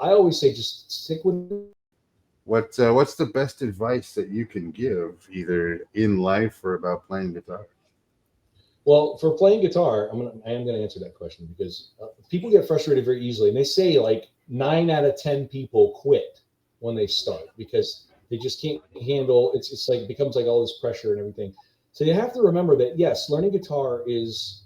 I always say just stick with it. What's the best advice that you can give, either in life or about playing guitar? Well, for playing guitar, I am gonna answer that question because people get frustrated very easily, and they say like 9 out of 10 people quit when they start because they just can't handle. It's like it becomes like all this pressure and everything. So you have to remember that yes, learning guitar is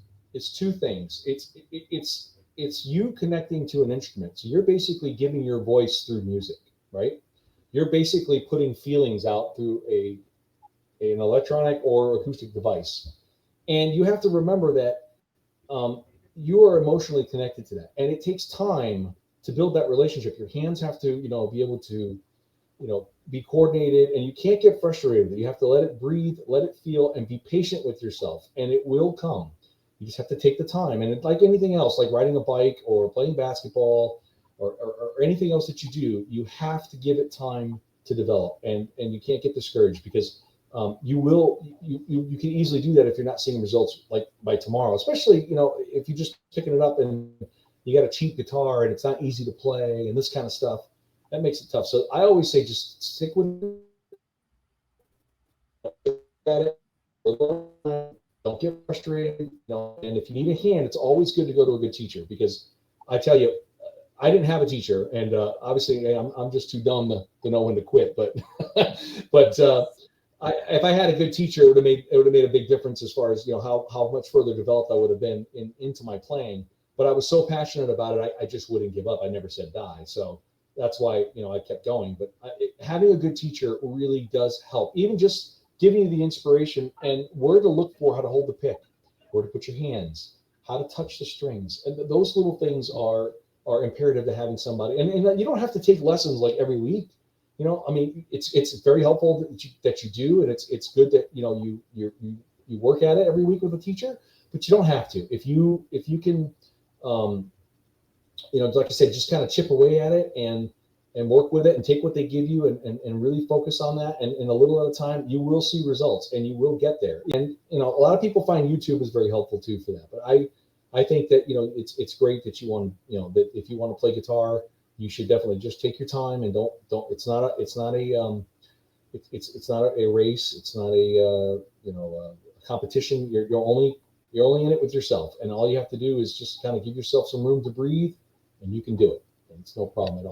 two things. It's you connecting to an instrument. So you're basically giving your voice through music, right? You're basically putting feelings out through an electronic or acoustic device. And you have to remember that you are emotionally connected to that. And it takes time to build that relationship. Your hands have to, be able to, be coordinated, and you can't get frustrated. You have to let it breathe, let it feel, and be patient with yourself. And it will come. You just have to take the time. And like anything else, like riding a bike or playing basketball or anything else that you do, you have to give it time to develop. And you can't get discouraged because you can easily do that if you're not seeing results like by tomorrow, especially, if you're just picking it up and you got a cheap guitar and it's not easy to play and this kind of stuff, that makes it tough. So I always say, just stick with it. Don't get frustrated. And if you need a hand, it's always good to go to a good teacher because I tell you, I didn't have a teacher, and obviously I'm just too dumb to know when to quit. But if I had a good teacher, it would have made a big difference as far as how much further developed I would have been into my playing. But I was so passionate about it, I just wouldn't give up. I never said die. So that's why I kept going. But having a good teacher really does help. Even just giving you the inspiration and where to look for, how to hold the pick, where to put your hands, how to touch the strings, and those little things are imperative to having somebody. And you don't have to take lessons like every week. It's very helpful that you do, and it's good that you work at it every week with a teacher, but you don't have to. If you can, like I said, just kind of chip away at it and work with it and take what they give you and really focus on that. And in a little at a time, you will see results and you will get there. And, a lot of people find YouTube is very helpful too for that. But I think that, it's great that you want, that if you want to play guitar, you should definitely just take your time and don't, it's not a race. It's not a competition. You're only in it with yourself. And all you have to do is just kind of give yourself some room to breathe and you can do it. And it's no problem at all.